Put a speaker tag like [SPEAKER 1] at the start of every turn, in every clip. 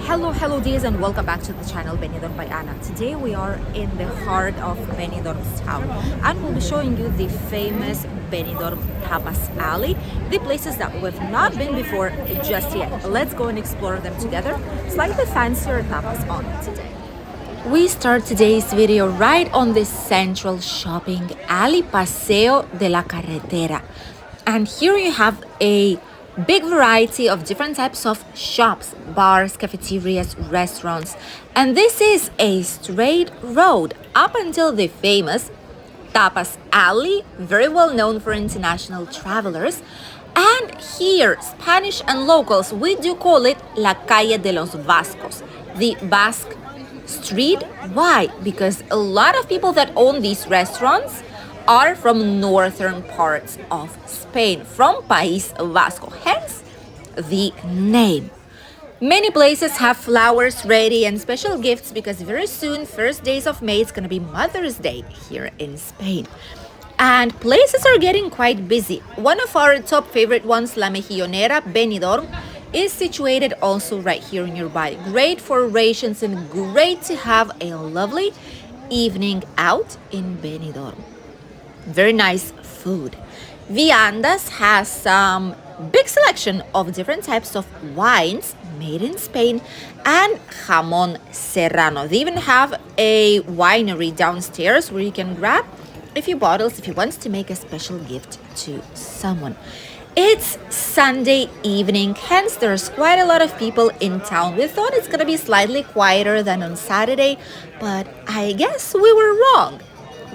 [SPEAKER 1] Hello dears, and welcome back to the channel Benidorm by Anna. Today we are in the heart of Benidorm's town and we'll be showing you the famous Benidorm Tapas Alley, the places that we've not been before just yet. Let's go and explore them together. Slightly fancier tapas on today. We start today's video right on the central shopping alley, Paseo de la Carretera. And here you have a big variety of different types of shops, bars, cafeterias, restaurants. And this is a straight road up until the famous Tapas Alley, very well known for international travelers. And here, Spanish and locals, we do call it La Calle de los Vascos, the Basque Street. Why? Because a lot of people that own these restaurants are from northern parts of Spain, from País Vasco, hence the name. Many places have flowers ready and special gifts because very soon, first days of May, it's gonna be Mother's Day here in Spain. And places are getting quite busy. One of our top favorite ones, La Mejillonera, Benidorm, is situated also right here nearby. Great for rations and great to have a lovely evening out in Benidorm. Very nice food. Viandas has some big selection of different types of wines made in Spain and jamón serrano. They even have a winery downstairs where you can grab a few bottles if you want to make a special gift to someone. It's Sunday evening, hence there's quite a lot of people in town. We thought it's gonna be slightly quieter than on Saturday, but I guess we were wrong.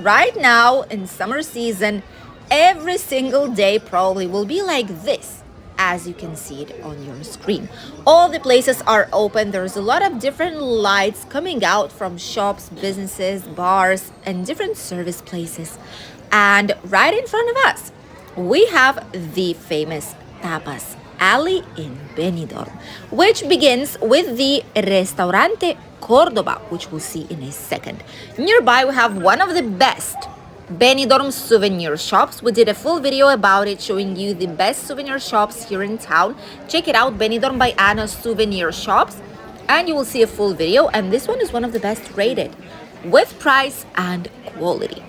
[SPEAKER 1] Right now, in summer season, every single day probably will be like this, as you can see it on your screen. All the places are open. There's a lot of different lights coming out from shops, businesses, bars, and different service places. And right in front of us, we have the famous Tapas Alley in Benidorm, which begins with the Restaurante Cordoba, which we'll see in a second. Nearby, we have one of the best Benidorm souvenir shops. We did a full video about it, showing you the best souvenir shops here in town. Check it out, Benidorm by Anna Souvenir Shops, and you will see a full video. And this one is one of the best rated, with price and quality.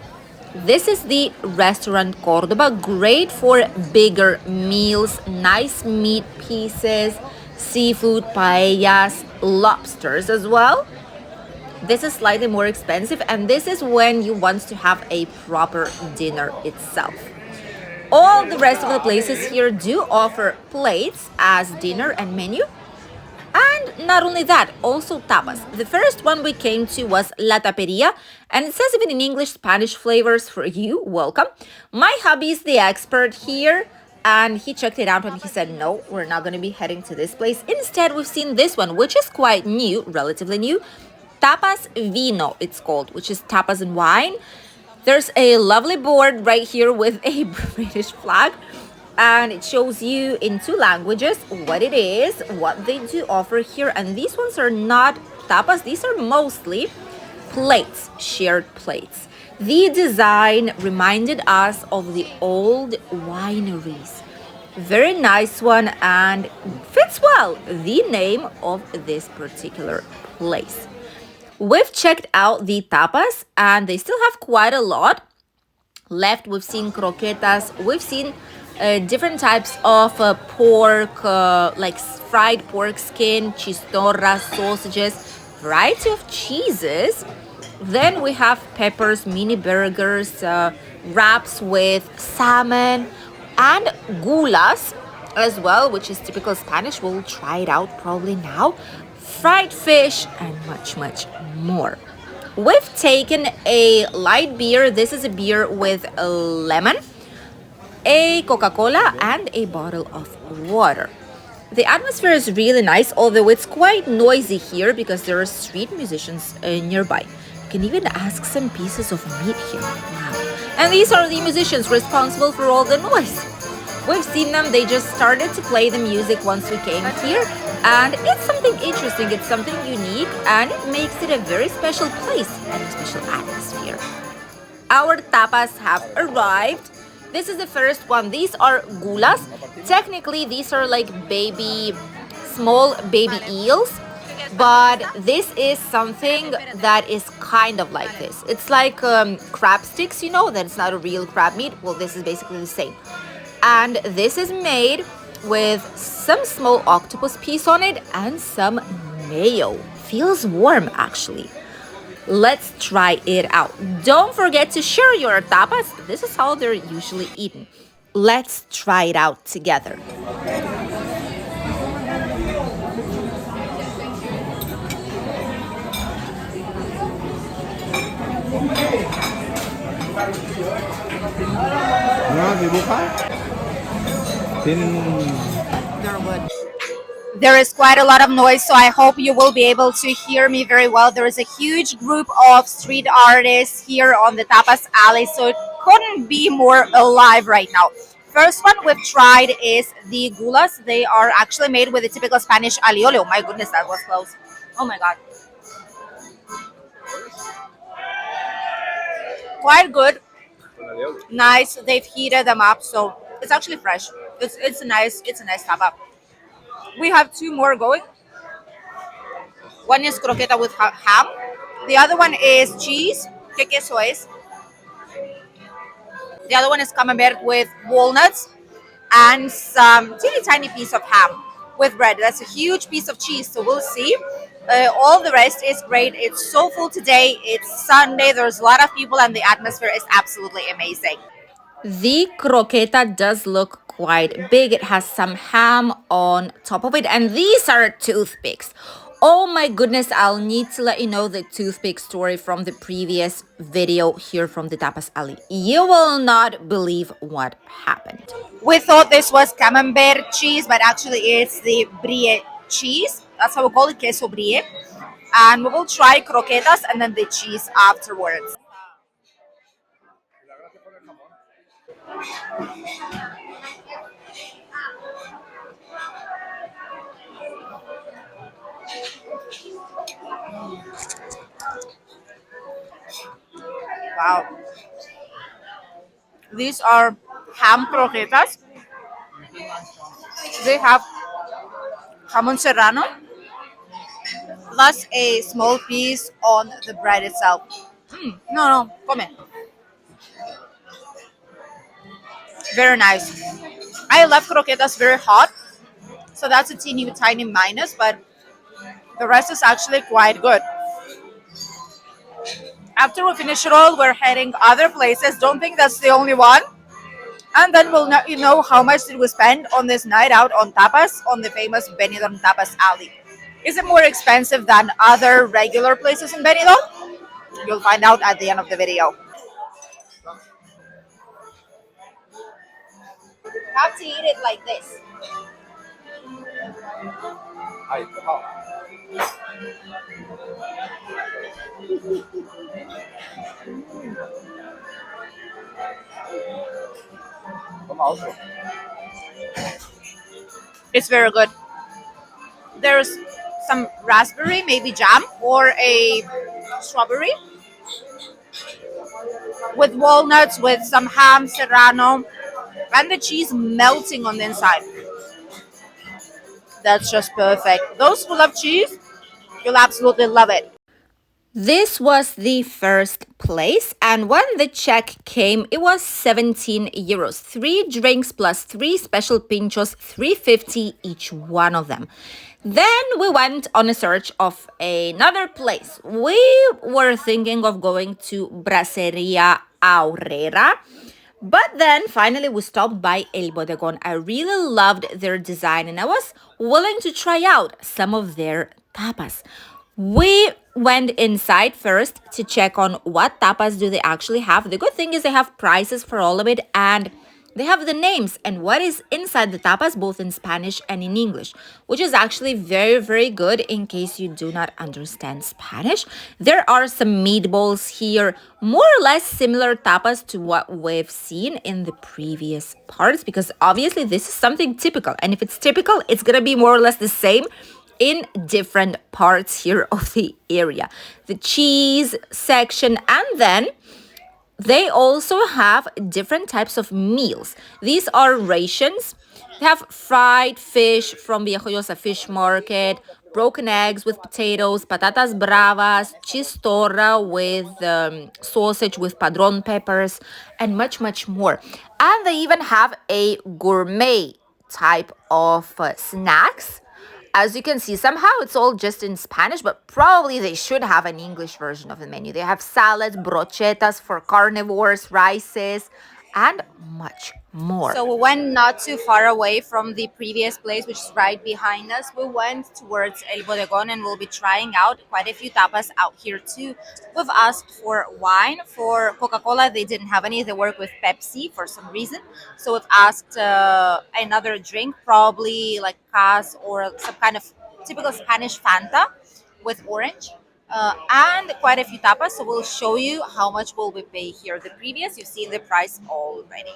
[SPEAKER 1] This is the Restaurant Cordoba, great for bigger meals, nice meat pieces, seafood, paellas, lobsters as well. This is slightly more expensive, and this is when you want to have a proper dinner itself. All the rest of the places here do offer plates as dinner and menu. And not only that, also tapas. The first one we came to was La Taperia, and it says even in English, Spanish flavors for you. Welcome. My hubby is the expert here, and he checked it out and he said, no, we're not going to be heading to this place. Instead, we've seen this one, which is quite new, relatively new. Tapas Vino, it's called, which is tapas and wine. There's a lovely board right here with a British flag. And it shows you in 2 languages what it is, what they do offer here. And these ones are not tapas. These are mostly plates, shared plates. The design reminded us of the old wineries. Very nice one and fits well the name of this particular place. We've checked out the tapas and they still have quite a lot left. We've seen croquetas. We've seen different types of pork, like fried pork skin, chistorra, sausages, variety of cheeses. Then we have peppers, mini burgers, wraps with salmon, and gulas as well, which is typical Spanish. We'll try it out probably now. Fried fish, and much, much more. We've taken a light beer. This is a beer with a lemon, a Coca-Cola, and a bottle of water. The atmosphere is really nice, although it's quite noisy here because there are street musicians nearby. You can even ask some pieces of meat here. Wow. And these are the musicians responsible for all the noise. We've seen them, they just started to play the music once we came here. And it's something interesting, it's something unique, and it makes it a very special place and a special atmosphere. Our tapas have arrived. This is the first one. These are gulas. Technically, these are like small baby eels. But this is something that is kind of like this. It's like crab sticks, you know, that it's not a real crab meat. Well, this is basically the same. And this is made with some small octopus piece on it and some mayo. Feels warm, actually. Let's try it out. Don't forget to share your tapas. This is how they're usually eaten. Let's try it out together.
[SPEAKER 2] No, dibujar. Tienen
[SPEAKER 1] They're good.
[SPEAKER 3] There is quite a lot of noise, so I hope you will be able to hear me very well. There is a huge group of street artists here on the Tapas Alley, so it couldn't be more alive right now. First one we've tried is the gulas. They are actually made with the typical Spanish alioli. Oh my goodness, that was close. Oh my god. Quite good. Nice. They've heated them up, so it's actually fresh. It's a nice tapa. We have two more going. One is croqueta with ham. The other one is cheese. ¿Qué queso es? The other one is camembert with walnuts and some teeny tiny piece of ham with bread. That's a huge piece of cheese, so we'll see. All the rest is great. It's so full today. It's Sunday. There's a lot of people, and the atmosphere is absolutely amazing.
[SPEAKER 1] The croqueta does look quite big. It has some ham on top of it, and these are toothpicks. Oh my goodness, I'll need to let you know the toothpick story from the previous video here from the Tapas Alley. You will not believe what happened.
[SPEAKER 3] We thought this was camembert cheese, but actually it's the brie cheese. That's how we call it, queso brie. And we will try croquetas and then the cheese afterwards. Wow. These are ham croquetas. They have jamon serrano plus a small piece on the bread itself. No, come in. Very nice. I love croquetas very hot, so that's a teeny tiny minus, but the rest is actually quite good. After we finish it all, we're heading other places. Don't think that's the only one. And then we'll let you know how much did we spend on this night out on tapas on the famous Benidorm Tapas Alley. Is it more expensive than other regular places in Benidorm? You'll find out at the end of the video. Have to eat it like this.
[SPEAKER 2] Ay, how? Toma otro.
[SPEAKER 3] It's very good. There's some raspberry, maybe jam, or a strawberry with walnuts, with some ham serrano, and the cheese melting on the inside. That's just perfect. Those who love cheese, you'll absolutely love it.
[SPEAKER 1] This was the first place, and when the check came, it was 17 euros. 3 drinks plus 3 special pinchos, 3.50 each one of them. Then we went on a search of another place. We were thinking of going to Brasseria Aurrera. But then finally we stopped by El Bodegon. I really loved their design and I was willing to try out some of their tapas. We went inside first to check on what tapas do they actually have. The good thing is they have prices for all of it and they have the names and what is inside the tapas both in Spanish and in English, which is actually very, very good in case you do not understand Spanish. There are some meatballs here, more or less similar tapas to what we've seen in the previous parts because obviously this is something typical. And if it's typical, it's going to be more or less the same in different parts here of the area. The cheese section, and then they also have different types of meals. These are rations. They have fried fish from Viejo Fish Market, broken eggs with potatoes, patatas bravas, chistorra with sausage with padron peppers, and much, much more. And they even have a gourmet type of snacks. As you can see, somehow it's all just in Spanish, but probably they should have an English version of the menu. They have salads, brochetas for carnivores, rices, and much more.
[SPEAKER 3] So we went not too far away from the previous place, which is right behind us. We went towards El Bodegon and we'll be trying out quite a few tapas out here too. We've asked for wine. For Coca-Cola, they didn't have any. They work with Pepsi for some reason. So we've asked another drink, probably like Cas or some kind of typical Spanish Fanta with orange. And quite a few tapas. So we'll show you how much will we pay here. The previous, you've seen the price already.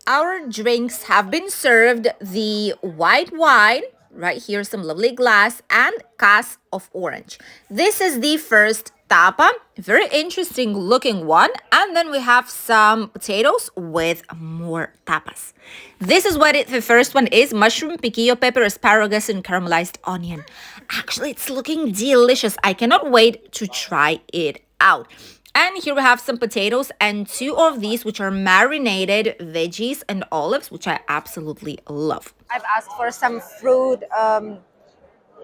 [SPEAKER 1] Our drinks have been served. The white wine, right here, some lovely glass, and cas of orange. This is the first tapa, very interesting looking one. And then we have some potatoes with more tapas. This is what the first one is: mushroom, piquillo pepper, asparagus, and caramelized onion. Actually, it's looking delicious. I cannot wait to try it out. And here we have some potatoes and two of these, which are marinated veggies and olives, which I absolutely love.
[SPEAKER 3] I've asked for some fruit,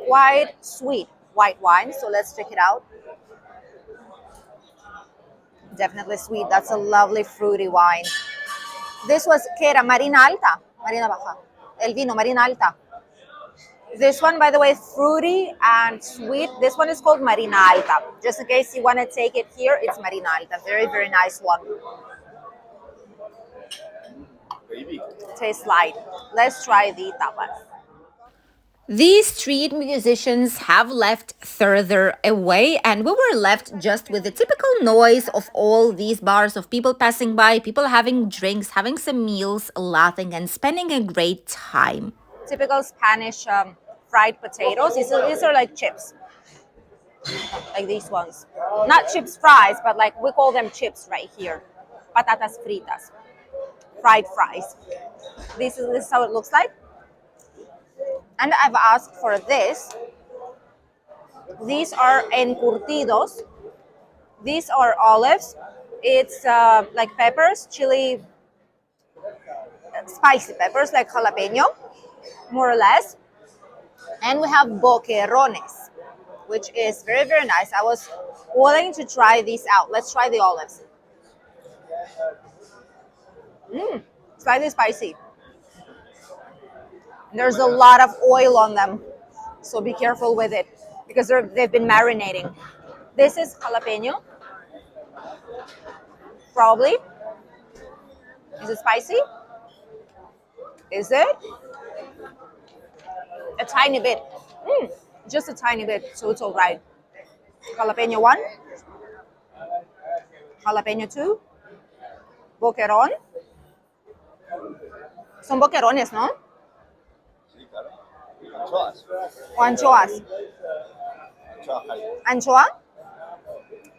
[SPEAKER 3] quite sweet white wine. So let's check it out. Definitely sweet. That's a lovely fruity wine. This was que era Marina Alta, Marina Baja, el vino Marina Alta. This one, by the way, fruity and sweet. This one is called Marina Alta. Just in case you want to take it here, it's Marina Alta. Very, very nice one. Tastes light. Let's try the tapas.
[SPEAKER 1] These street musicians have left further away, and we were left just with the typical noise of all these bars of people passing by, people having drinks, having some meals, laughing, and spending a great time.
[SPEAKER 3] Typical Spanish fried potatoes. These are like chips, like these ones. Not chips fries, but like we call them chips right here. Patatas fritas, fried fries. This is how it looks like. And I've asked for this. These are encurtidos. These are olives. It's like peppers, chili, spicy peppers, like jalapeno, more or less. And we have boquerones, which is very, very nice. I was willing to try these out. Let's try the olives. Slightly spicy. There's a lot of oil on them, so be careful with it because they've been marinating. This is jalapeno, probably. Is it spicy? Is it? A tiny bit. Just a tiny bit, so it's all right. Jalapeno 1, jalapeno 2, boquerón. Son boquerones, ¿no?
[SPEAKER 2] Anchoas.
[SPEAKER 3] O anchoas.
[SPEAKER 2] Anchoas.
[SPEAKER 3] Anchoa?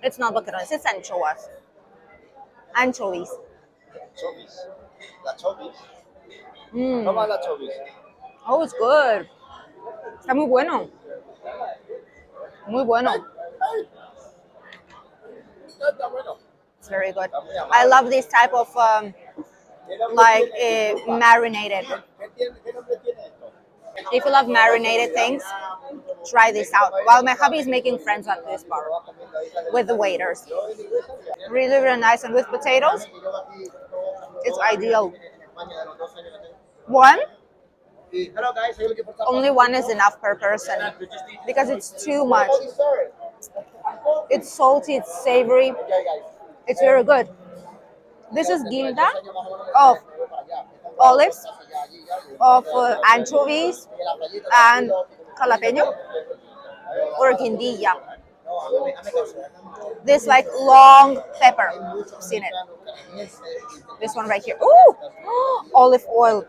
[SPEAKER 3] It's not boquerones, it's anchoas. Anchovies.
[SPEAKER 2] Chovis. La chovis. Toma la chovis.
[SPEAKER 3] Oh, it's good. Está muy bueno. Muy bueno.
[SPEAKER 2] Está bueno.
[SPEAKER 3] It's very good. I love this type of like marinated.
[SPEAKER 2] ¿Qué nombre tiene esto?
[SPEAKER 3] If you love marinated things, try this out. While my hubby is making friends at this bar with the waiters. Really, really nice. And with potatoes, it's ideal. One? Only one is enough per person because it's too much. It's salty, it's savory, it's very good. This is guinda of olives, of anchovies, and jalapeno or guindilla. This like long pepper. I've seen it. This one right here. Ooh, olive oil.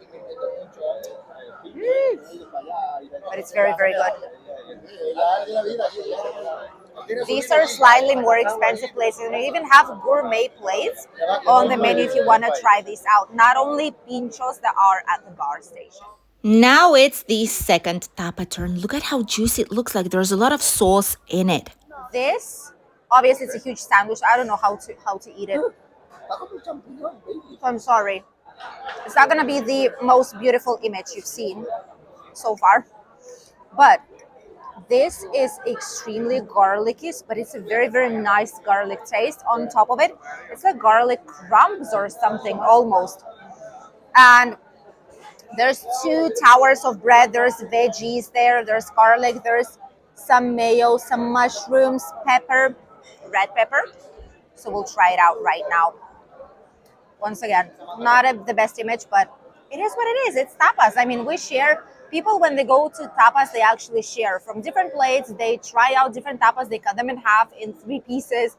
[SPEAKER 3] But it's very, very good. These are slightly more expensive places, and we even have gourmet plates on the menu if you want to try these out. Not only pinchos that are at the bar station.
[SPEAKER 1] Now it's the second tapa turn. Look at how juicy it looks like. There's a lot of sauce in it.
[SPEAKER 3] This, obviously, it's a huge sandwich. I don't know how to eat it. So I'm sorry. It's not gonna be the most beautiful image you've seen so far, but this is extremely garlicky, but it's a very, very nice garlic taste on top of it. It's like garlic crumbs or something almost. And there's two towers of bread. There's veggies there. There's garlic. There's some mayo, some mushrooms, pepper, red pepper. So we'll try it out right now. Once again, not the best image, but it is what it is. It's tapas. I mean, we share. People, when they go to tapas, they actually share from different plates. They try out different tapas. They cut them in half in 3 pieces.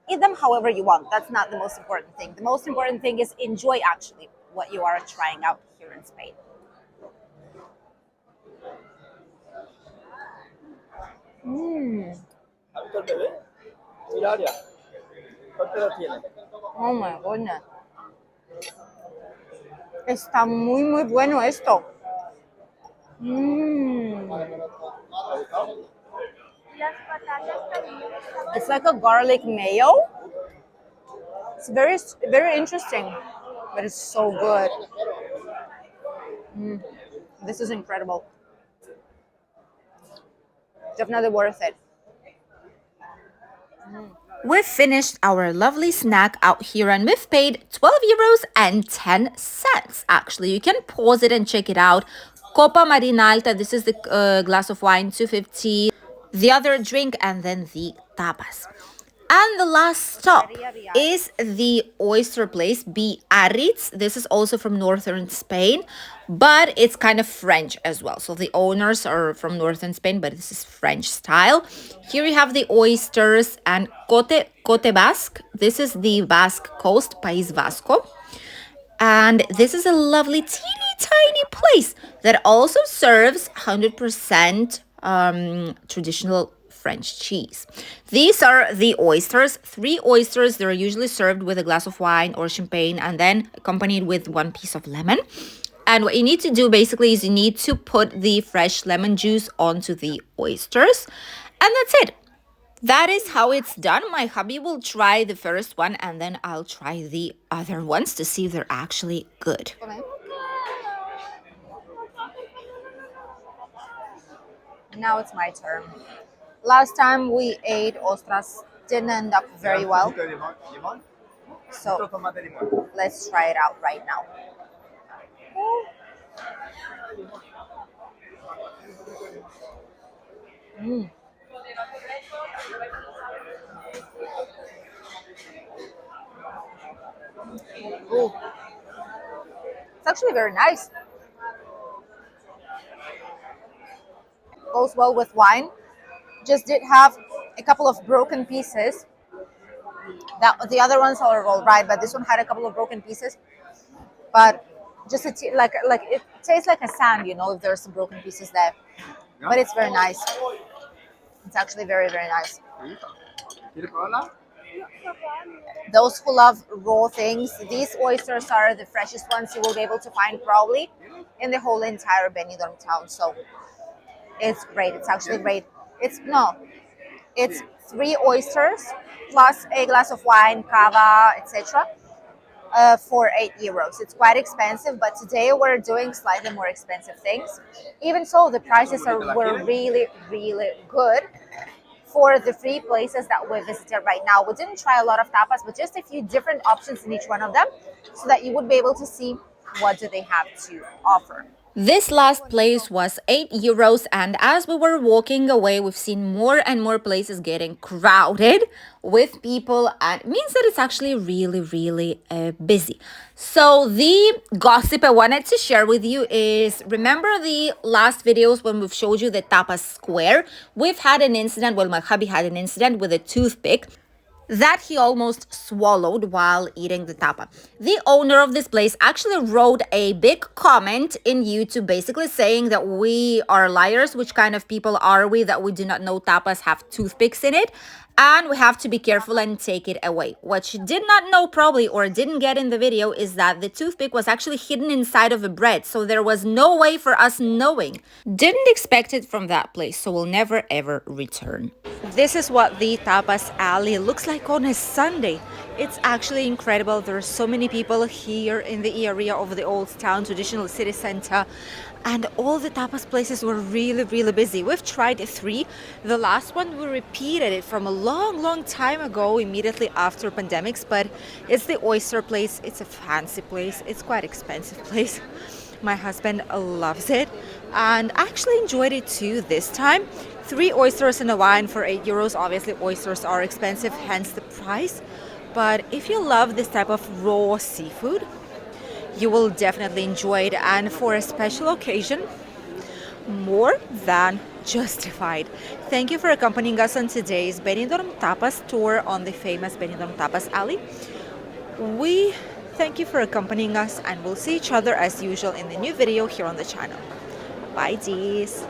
[SPEAKER 3] Eat them however you want. That's not the most important thing. The most important thing is enjoy actually what you are trying out here in Spain. Mm.
[SPEAKER 2] ¿Has visto el bebé? Mira, Aria. ¿Cuánto lo tiene?
[SPEAKER 3] Oh my goodness. Está muy, muy bueno esto. Mm. It's like a garlic mayo. It's very, very interesting, but it's so good. Mm. This is incredible. Definitely worth it.
[SPEAKER 1] We've finished our lovely snack out here and we've paid 12 euros and 10 cents. Actually, you can pause it and check it out. Copa Marina Alta, this is the glass of wine, 250. The other drink and then the tapas. And the last stop is the oyster place, Biarritz. This is also from northern Spain, but it's kind of French as well. So the owners are from northern Spain, but this is French style. Here you have the oysters and Cote Basque. This is the Basque coast, País Vasco. And this is a lovely teeny tiny place that also serves 100% traditional French cheese. These are the oysters, 3 oysters. They're usually served with a glass of wine or champagne and then accompanied with 1 piece of lemon. And what you need to do basically is you need to put the fresh lemon juice onto the oysters. And that's it. That is how it's done. My hubby will try the first one and then I'll try the other ones to see if they're actually good.
[SPEAKER 3] Now it's my turn. Last time we ate ostras, didn't end up very well. So let's try it out right now. Mm. Ooh. It's actually very nice. Goes well with wine. Just did have a couple of broken pieces. That the other ones are all right, but this one had a couple of broken pieces. But just like it tastes like a sand, you know, if there's some broken pieces there. But it's very nice. It's actually very, very nice. Those who love raw things, these oysters are the freshest ones you will be able to find probably in the whole entire Benidorm town. So it's great. It's actually great. It's 3 oysters plus a glass of wine, cava, etc. For 8 euros. It's quite expensive, but today we're doing slightly more expensive things. Even so, the prices were really, really good for the 3 places that we visited right now. We didn't try a lot of tapas, but just a few different options in each one of them so that you would be able to see what do they have to offer.
[SPEAKER 1] This last place was 8 euros, and as we were walking away, we've seen more and more places getting crowded with people, and it means that it's actually really, really busy. So the gossip I wanted to share with you is, remember the last videos when we've showed you the Tapas Square? We've had an incident, well, my hubby had an incident with a toothpick. that he almost swallowed while eating the tapa. The owner of this place actually wrote a big comment in YouTube basically saying that we are liars. Which kind of people are we that we do not know tapas have toothpicks in it? And we have to be careful and take it away. What she did not know probably, or didn't get in the video, is that the toothpick was actually hidden inside of the bread. So there was no way for us knowing. Didn't expect it from that place, so we'll never ever return. This is what the Tapas Alley looks like on a Sunday. It's actually incredible. There are so many people here in the area of the old town, traditional city center, and all the tapas places were really busy. We've tried 3. The last one, we repeated it from a long time ago, immediately after pandemics, but it's the oyster place. It's a fancy place. It's quite expensive place. My husband loves it and actually enjoyed it too this time. 3 oysters and a wine for €8. Obviously, oysters are expensive, hence the price. But if you love this type of raw seafood, you will definitely enjoy it. And for a special occasion, more than justified. Thank you for accompanying us on today's Benidorm Tapas tour on the famous Benidorm Tapas Alley. We thank you for accompanying us, and we'll see each other as usual in the new video here on the channel. Bye, Ds.